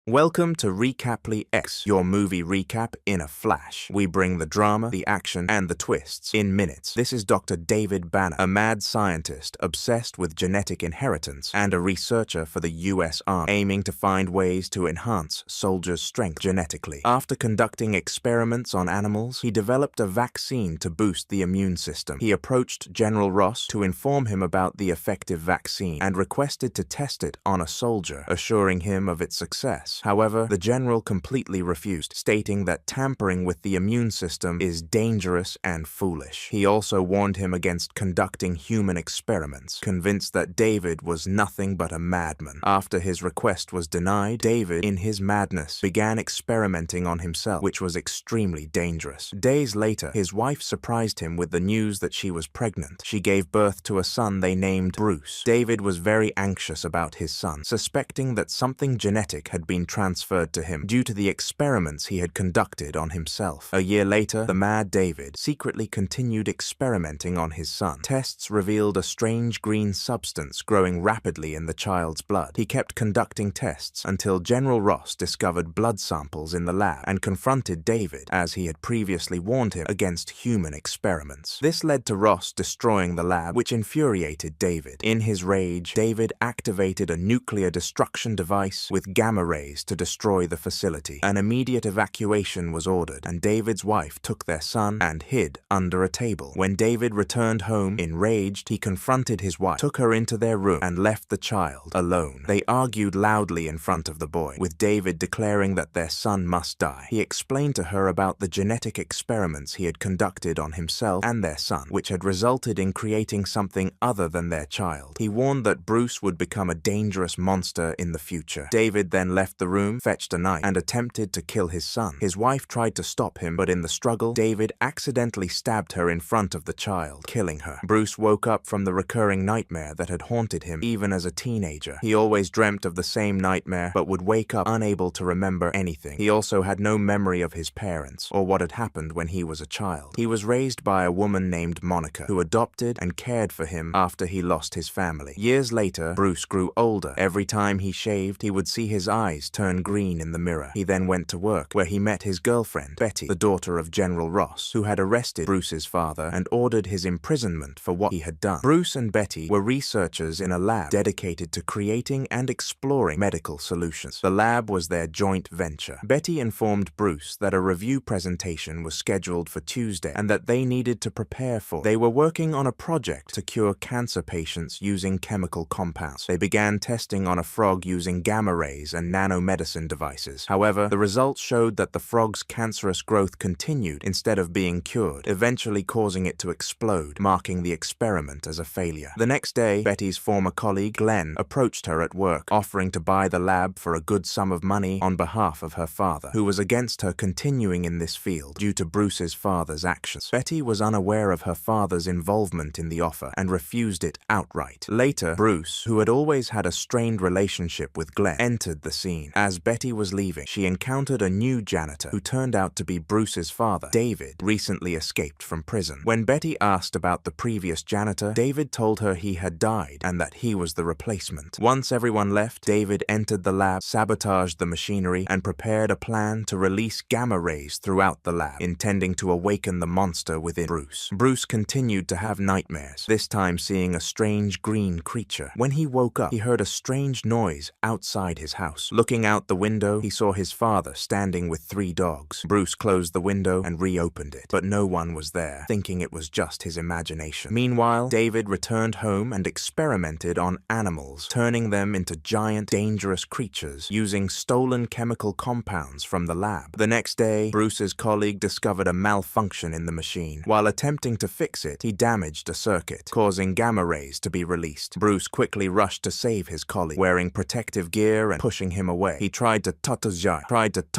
Welcome to Recaply X, your movie recap in a flash. We bring the drama, the action, and the twists in minutes. This is Dr. David Banner, a mad scientist obsessed with genetic inheritance and a researcher for the US Army, aiming to find ways to enhance soldiers' strength genetically. After conducting experiments on animals, he developed a vaccine to boost the immune system. He approached General Ross to inform him about the effective vaccine and requested to test it on a soldier, assuring him of its success. However, the general completely refused, stating that tampering with the immune system is dangerous and foolish. He also warned him against conducting human experiments, convinced that David was nothing but a madman. After his request was denied, David, in his madness, began experimenting on himself, which was extremely dangerous. Days later, his wife surprised him with the news that she was pregnant. She gave birth to a son they named Bruce. David was very anxious about his son, suspecting that something genetic had been transferred to him due to the experiments he had conducted on himself. A year later, the mad David secretly continued experimenting on his son. Tests revealed a strange green substance growing rapidly in the child's blood. He kept conducting tests until General Ross discovered blood samples in the lab and confronted David, as he had previously warned him against human experiments. This led to Ross destroying the lab, which infuriated David. In his rage, David activated a nuclear destruction device with gamma rays to destroy the facility. An immediate evacuation was ordered, and David's wife took their son and hid under a table. When David returned home, enraged, he confronted his wife, took her into their room, and left the child alone. They argued loudly in front of the boy, with David declaring that their son must die. He explained to her about the genetic experiments he had conducted on himself and their son, which had resulted in creating something other than their child. He warned that Bruce would become a dangerous monster in the future. David then left the room, fetched a knife, and attempted to kill his son. His wife tried to stop him, but in the struggle, David accidentally stabbed her in front of the child, killing her. Bruce woke up from the recurring nightmare that had haunted him even as a teenager. He always dreamt of the same nightmare, but would wake up unable to remember anything. He also had no memory of his parents or what had happened when he was a child. He was raised by a woman named Monica, who adopted and cared for him after he lost his family. Years later, Bruce grew older. Every time he shaved, he would see his eyes turn green in the mirror. He then went to work, where he met his girlfriend, Betty, the daughter of General Ross, who had arrested Bruce's father and ordered his imprisonment for what he had done. Bruce and Betty were researchers in a lab dedicated to creating and exploring medical solutions. The lab was their joint venture. Betty informed Bruce that a review presentation was scheduled for Tuesday and that they needed to prepare for it. They were working on a project to cure cancer patients using chemical compounds. They began testing on a frog using gamma rays and nanomedicine devices. However, the results showed that the frog's cancerous growth continued instead of being cured, eventually causing it to explode, marking the experiment as a failure. The next day, Betty's former colleague, Glenn, approached her at work, offering to buy the lab for a good sum of money on behalf of her father, who was against her continuing in this field due to Bruce's father's actions. Betty was unaware of her father's involvement in the offer and refused it outright. Later, Bruce, who had always had a strained relationship with Glenn, entered the scene. As Betty was leaving, she encountered a new janitor who turned out to be Bruce's father. David recently escaped from prison. When Betty asked about the previous janitor, David told her he had died and that he was the replacement. Once everyone left, David entered the lab, sabotaged the machinery, and prepared a plan to release gamma rays throughout the lab, intending to awaken the monster within Bruce. Bruce continued to have nightmares, this time seeing a strange green creature. When he woke up, he heard a strange noise outside his house. Looking out the window, he saw his father standing with 3 dogs. Bruce closed the window and reopened it, but no one was there, thinking it was just his imagination. Meanwhile, David returned home and experimented on animals, turning them into giant, dangerous creatures using stolen chemical compounds from the lab. The next day, Bruce's colleague discovered a malfunction in the machine. While attempting to fix it, he damaged a circuit, causing gamma rays to be released. Bruce quickly rushed to save his colleague, wearing protective gear and pushing him away. He tried to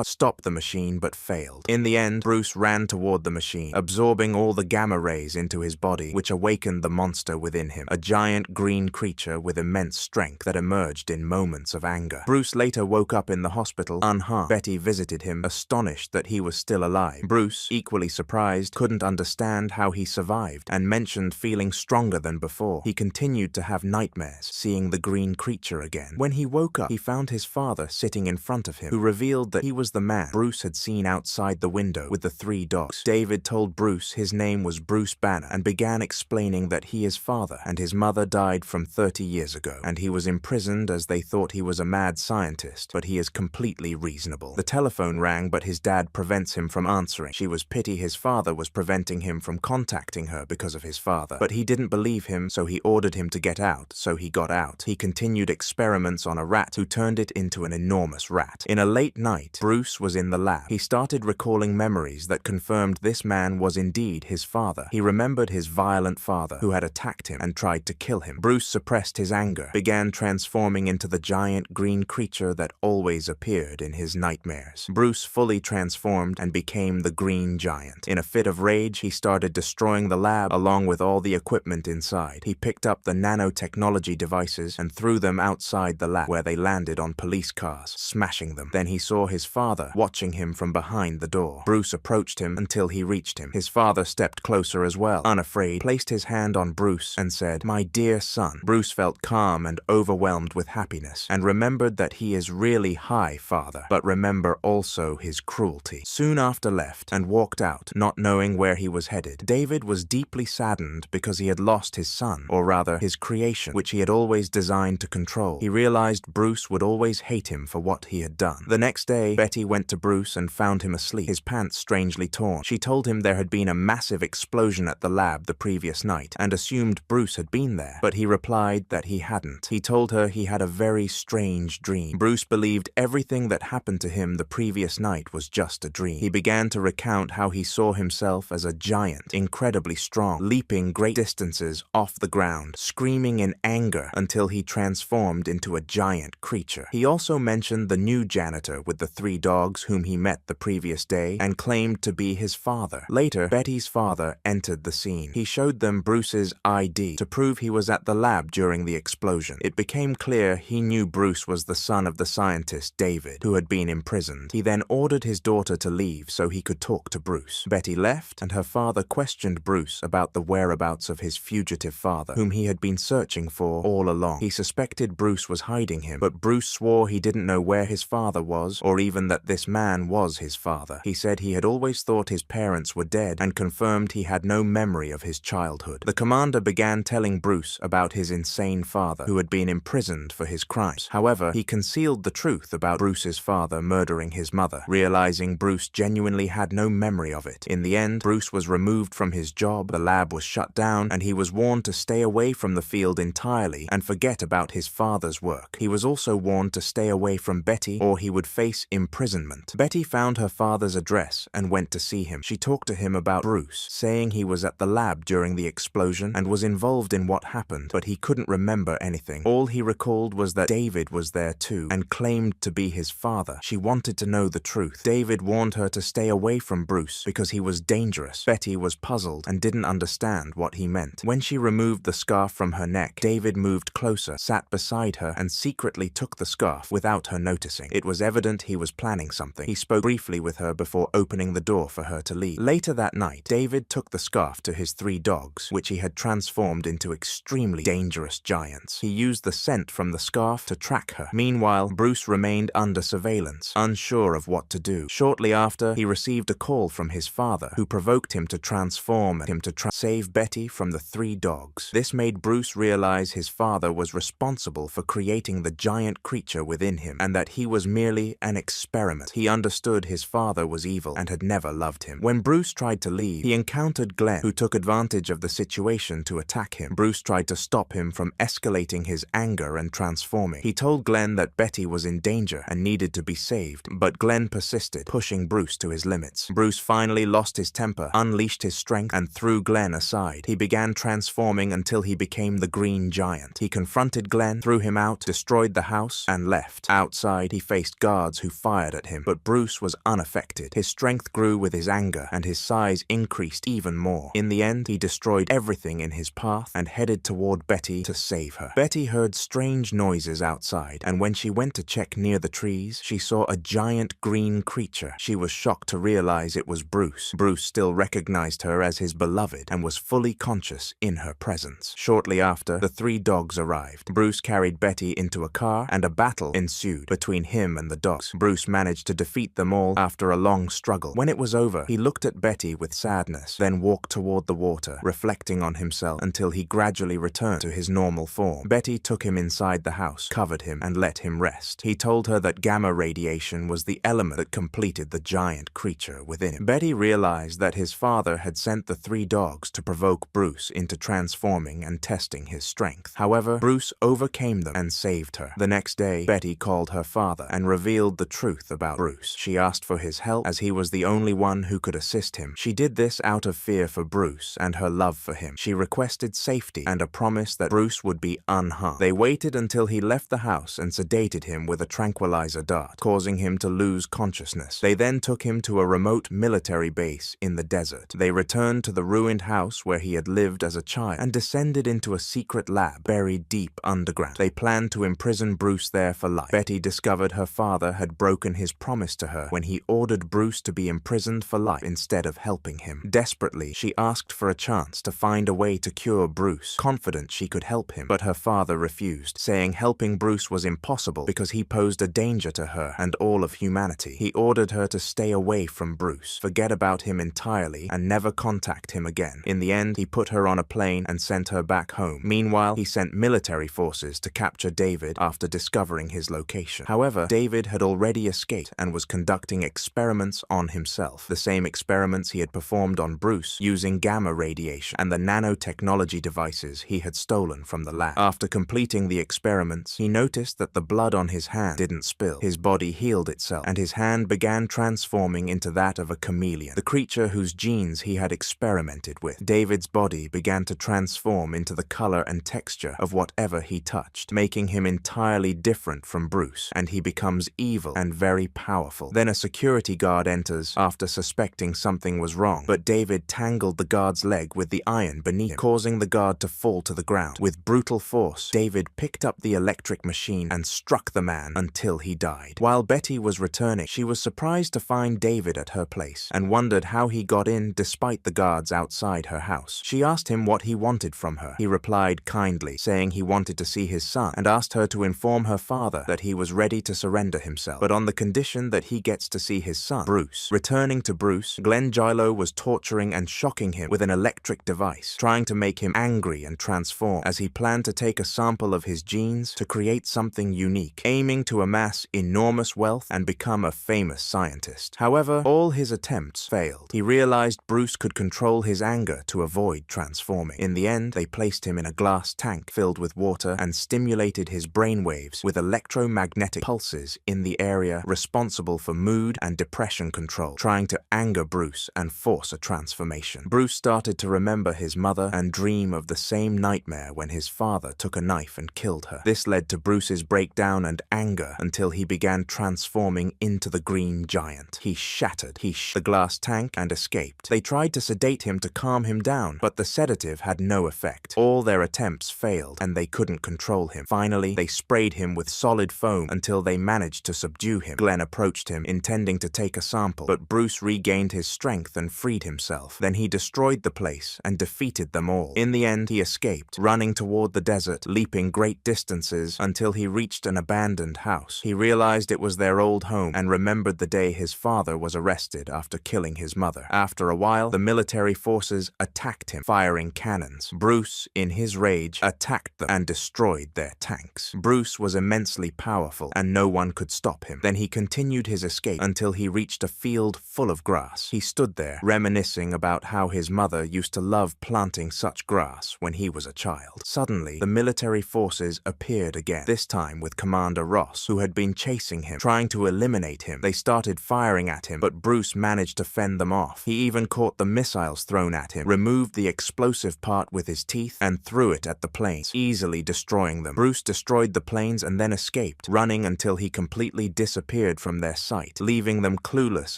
stop the machine but failed. In the end, Bruce ran toward the machine, absorbing all the gamma rays into his body, which awakened the monster within him, a giant green creature with immense strength that emerged in moments of anger. Bruce later woke up in the hospital unharmed. Betty visited him, astonished that he was still alive. Bruce, equally surprised, couldn't understand how he survived and mentioned feeling stronger than before. He continued to have nightmares, seeing the green creature again. When he woke up, he found his father sitting in front of him, who revealed that he was the man Bruce had seen outside the window with the 3 dogs. David told Bruce his name was Bruce Banner and began explaining that he is father and his mother died from 30 years ago, and he was imprisoned as they thought he was a mad scientist, but he is completely reasonable. The telephone rang, but his dad prevents him from answering. She was pity his father was preventing him from contacting her because of his father, but he didn't believe him, so he ordered him to get out, so he got out. He continued experiments on a rat who turned it into an enormous rat. In a late night, Bruce was in the lab. He started recalling memories that confirmed this man was indeed his father. He remembered his violent father who had attacked him and tried to kill him. Bruce suppressed his anger, began transforming into the giant green creature that always appeared in his nightmares. Bruce fully transformed and became the Green Giant. In a fit of rage, he started destroying the lab along with all the equipment inside. He picked up the nanotechnology devices and threw them outside the lab, where they landed on police cars, smashing them. Then he saw his father watching him from behind the door. Bruce approached him until he reached him. His father stepped closer as well, unafraid, placed his hand on Bruce and said, "My dear son." Bruce felt calm and overwhelmed with happiness, and remembered that he is really high father, but remember also his cruelty. Soon after left and walked out, not knowing where he was headed. David was deeply saddened because he had lost his son, or rather his creation, which he had always designed to control. He realized Bruce would always hate him for what he had done. The next day, Betty went to Bruce and found him asleep, his pants strangely torn. She told him there had been a massive explosion at the lab the previous night and assumed Bruce had been there, but he replied that he hadn't. He told her he had a very strange dream. Bruce believed everything that happened to him the previous night was just a dream. He began to recount how he saw himself as a giant, incredibly strong, leaping great distances off the ground, screaming in anger until he transformed into a giant creature. He also mentioned the new janitor with the 3 dogs whom he met the previous day and claimed to be his father. Later, Betty's father entered the scene. He showed them Bruce's ID to prove he was at the lab during the explosion. It became clear he knew Bruce was the son of the scientist David, who had been imprisoned. He then ordered his daughter to leave so he could talk to Bruce. Betty left, and her father questioned Bruce about the whereabouts of his fugitive father, whom he had been searching for all along. He suspected Bruce was hiding him, but Bruce swore he didn't know where his father was, or even that this man was his father. He said he had always thought his parents were dead, and confirmed he had no memory of his childhood. The commander began telling Bruce about his insane father, who had been imprisoned for his crimes. However, he concealed the truth about Bruce's father murdering his mother, realizing Bruce genuinely had no memory of it. In the end, Bruce was removed from his job, the lab was shut down, and he was warned to stay away from the field entirely and forget about his father's work. He was also warned to stay away from Betty or he would face imprisonment. Betty found her father's address and went to see him. She talked to him about Bruce, saying he was at the lab during the explosion and was involved in what happened, but he couldn't remember anything. All he recalled was that David was there too and claimed to be his father. She wanted to know the truth. David warned her to stay away from Bruce because he was dangerous. Betty was puzzled and didn't understand what he meant. When she removed the scarf from her neck, David moved closer, sat beside her, and secretly took the scarf without her noticing. It was evident he was planning something. He spoke briefly with her before opening the door for her to leave. Later that night, David took the scarf to his 3 dogs, which he had transformed into extremely dangerous giants. He used the scent from the scarf to track her. Meanwhile, Bruce remained under surveillance, unsure of what to do. Shortly after, he received a call from his father, who provoked him to transform him to save Betty from the 3 dogs. This made Bruce realize his father was responsible for creating the giant creature within him, and that he was merely an experiment. He understood his father was evil and had never loved him. When Bruce tried to leave, he encountered Glenn, who took advantage of the situation to attack him. Bruce tried to stop him from escalating his anger and transforming. He told Glenn that Betty was in danger and needed to be saved, but Glenn persisted, pushing Bruce to his limits. Bruce finally lost his temper, unleashed his strength, and threw Glenn aside. He began transforming until he became the Green Giant. He confronted Glenn, threw him out, destroyed the house, and left. Outside, he faced guards who fired at him, but Bruce was unaffected. His strength grew with his anger, and his size increased even more. In the end, he destroyed everything in his path and headed toward Betty to save her. Betty heard strange noises outside, and when she went to check near the trees, she saw a giant green creature. She was shocked to realize it was Bruce. Bruce still recognized her as his beloved and was fully conscious in her presence. Shortly after, the 3 dogs arrived. Bruce carried Betty into a car, and a battle ensued ensued between him and the dogs. Bruce managed to defeat them all after a long struggle. When it was over, he looked at Betty with sadness, then walked toward the water, reflecting on himself until he gradually returned to his normal form. Betty took him inside the house, covered him, and let him rest. He told her that gamma radiation was the element that completed the giant creature within him. Betty realized that his father had sent the 3 dogs to provoke Bruce into transforming and testing his strength. However, Bruce overcame them and saved her. The next day, Betty called her father and revealed the truth about Bruce. She asked for his help as he was the only one who could assist him. She did this out of fear for Bruce and her love for him. She requested safety and a promise that Bruce would be unharmed. They waited until he left the house and sedated him with a tranquilizer dart, causing him to lose consciousness. They then took him to a remote military base in the desert. They returned to the ruined house where he had lived as a child and descended into a secret lab buried deep underground. They planned to imprison Bruce there for life. Betty discovered her father had broken his promise to her when he ordered Bruce to be imprisoned for life instead of helping him. Desperately, she asked for a chance to find a way to cure Bruce, confident she could help him, but her father refused, saying helping Bruce was impossible because he posed a danger to her and all of humanity. He ordered her to stay away from Bruce, forget about him entirely, and never contact him again. In the end, he put her on a plane and sent her back home. Meanwhile, he sent military forces to capture David after discovering his location. However, David had already escaped and was conducting experiments on himself, the same experiments he had performed on Bruce using gamma radiation and the nanotechnology devices he had stolen from the lab. After completing the experiments, he noticed that the blood on his hand didn't spill. His body healed itself, and his hand began transforming into that of a chameleon, the creature whose genes he had experimented with. David's body began to transform into the color and texture of whatever he touched, making him entirely different from Bruce, and he becomes evil and very powerful. Then a security guard enters after suspecting something was wrong, but David tangled the guard's leg with the iron beneath him, causing the guard to fall to the ground. With brutal force, David picked up the electric machine and struck the man until he died. While Betty was returning, she was surprised to find David at her place and wondered how he got in despite the guards outside her house. She asked him what he wanted from her. He replied kindly, saying he wanted to see his son, and asked her to inform her father that he was ready to surrender himself, but on the condition that he gets to see his son, Bruce. Returning to Bruce, Glenn Gilo was torturing and shocking him with an electric device, trying to make him angry and transform, as he planned to take a sample of his genes to create something unique, aiming to amass enormous wealth and become a famous scientist. However, all his attempts failed. He realized Bruce could control his anger to avoid transforming. In the end, they placed him in a glass tank filled with water and stimulated his brainwaves with electromagnetic pulses in the area responsible for mood and depression control, trying to anger Bruce and force a transformation. Bruce started to remember his mother and dream of the same nightmare when his father took a knife and killed her. This led to Bruce's breakdown and anger until he began transforming into the green giant. He shattered the glass tank and escaped. They tried to sedate him to calm him down, but the sedative had no effect. All their attempts failed, and they couldn't control him. Finally, they sprayed him with solid foam until they managed to subdue him. Glenn approached him, intending to take a sample, but Bruce regained his strength and freed himself. Then he destroyed the place and defeated them all. In the end, he escaped, running toward the desert, leaping great distances until he reached an abandoned house. He realized it was their old home and remembered the day his father was arrested after killing his mother. After a while, the military forces attacked him, firing cannons. Bruce, in his rage, attacked them and destroyed their tanks. Bruce was immensely powerful, and no one could stop him. Then he continued his escape until he reached a field full of grass. He stood there, reminiscing about how his mother used to love planting such grass when he was a child. Suddenly, the military forces appeared again, this time with Commander Ross, who had been chasing him, trying to eliminate him. They started firing at him, but Bruce managed to fend them off. He even caught the missiles thrown at him, removed the explosive part with his teeth, and threw it at the planes, easily destroying them. Bruce destroyed the planes and then escaped, running until he completely disappeared from their sight, leaving them clueless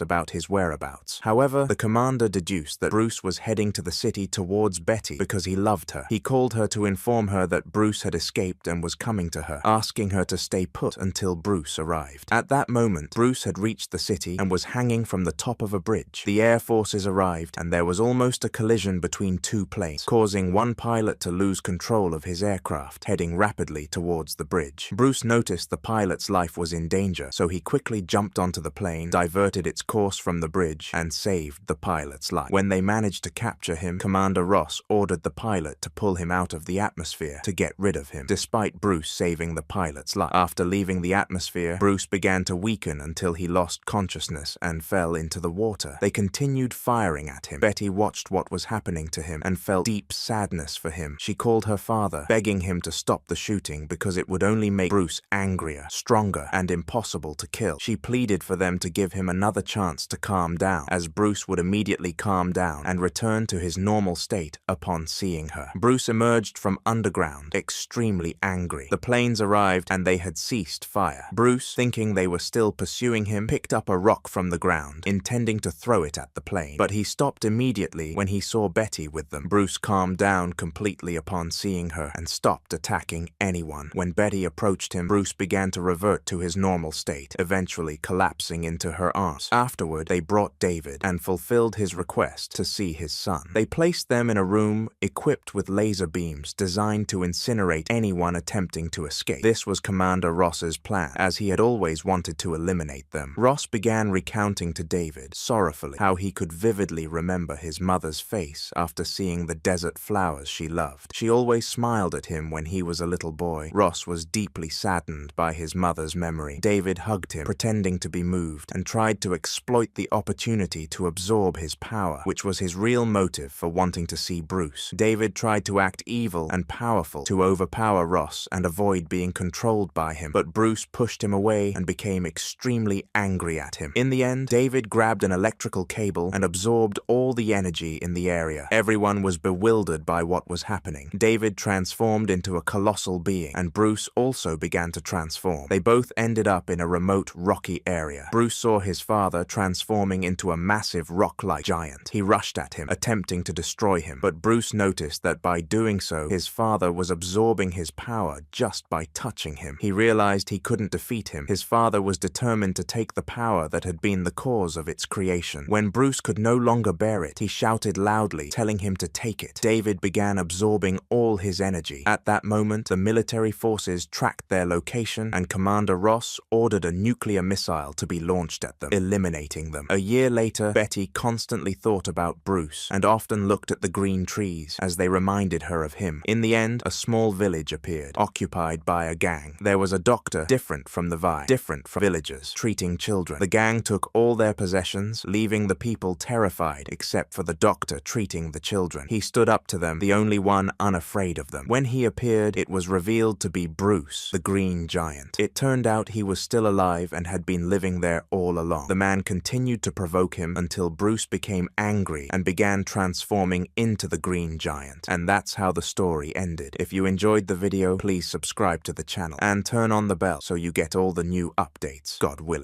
about his whereabouts. However, the commander deduced that Bruce was heading to the city towards Betty because he loved her. He called her to inform her that Bruce had escaped and was coming to her, asking her to stay put until Bruce arrived. At that moment, Bruce had reached the city and was hanging from the top of a bridge. The air forces arrived, and there was almost a collision between two planes, causing one pilot to lose control of his aircraft, heading rapidly towards the bridge. Bruce noticed the pilot's life was in danger, so he quickly jumped onto the plane, diverted its course from the bridge, and saved the pilot's life. When they managed to capture him, Commander Ross ordered the pilot to pull him out of the atmosphere to get rid of him, despite Bruce saving the pilot's life. After leaving the atmosphere, Bruce began to weaken until he lost consciousness and fell into the water. They continued firing at him. Betty watched what was happening to him and felt deep sadness for him. She called her father, begging him to stop the shooting because it would only make Bruce angrier, stronger, and impossible to kill. She pleaded for them to give him another chance to calm down, as Bruce would immediately calm down and return to his normal state upon seeing her. Bruce emerged from underground, extremely angry. The planes arrived and they had ceased fire. Bruce, thinking they were still pursuing him, picked up a rock from the ground, intending to throw it at the plane, but he stopped immediately when he saw Betty with them. Bruce calmed down completely upon seeing her and stopped attacking anyone. When Betty approached him, Bruce began to revert to his normal state, eventually collapsing into her arms. Afterward, they brought David and fulfilled his request to see his son. They placed them in a room equipped with laser beams designed to incinerate anyone attempting to escape. This was Commander Ross's plan, as he had always wanted to eliminate them. Ross began recounting to David, sorrowfully, how he could vividly remember his mother's face after seeing the desert flowers she loved. She always smiled at him when he was a little boy. Ross was deeply saddened by his mother's memory. David hugged him, pretending to be moved, and tried to exploit the opportunity to absorb his power, which was his real motive for wanting to see Bruce. David tried to act evil and powerful to overpower Ross and avoid being controlled by him, but Bruce pushed him away and became extremely angry at him. In the end, David grabbed an electrical cable and absorbed all the energy in the area. Everyone was bewildered by what was happening. David transformed into a colossal being, and Bruce also began to transform. They both ended up in a remote, rocky area. Bruce saw his father transforming into a massive rock-like giant. He rushed at him, attempting to destroy him, but Bruce noticed that by doing so, his father was absorbing his power just by touching him. He realized he couldn't defeat him. His father was determined to take the power that had been the cause of its creation. When Bruce could no longer bear it, he shouted loudly, telling him to take it. David began absorbing all his energy. At that moment, the military forces tracked their location, and Commander Ross ordered a nuclear missile to be launched at them, eliminating them. A year later, Betty constantly thought about Bruce and often looked at the green trees as they reminded her of him. In the end, a small village appeared, occupied by a gang. There was a doctor, different from the vibe, different from villagers, treating children. The gang took all their possessions, leaving the people terrified except for the doctor treating the children. He stood up to them, the only one unafraid of them. When he appeared, it was revealed to be Bruce, the green giant. It turned out he was still alive and had been living there all along. The man continued to provoke him until Bruce became angry and began transforming into the green giant. And that's how the story ended. If you enjoyed the video, please subscribe to the channel and turn on the bell so you get all the new updates, God willing.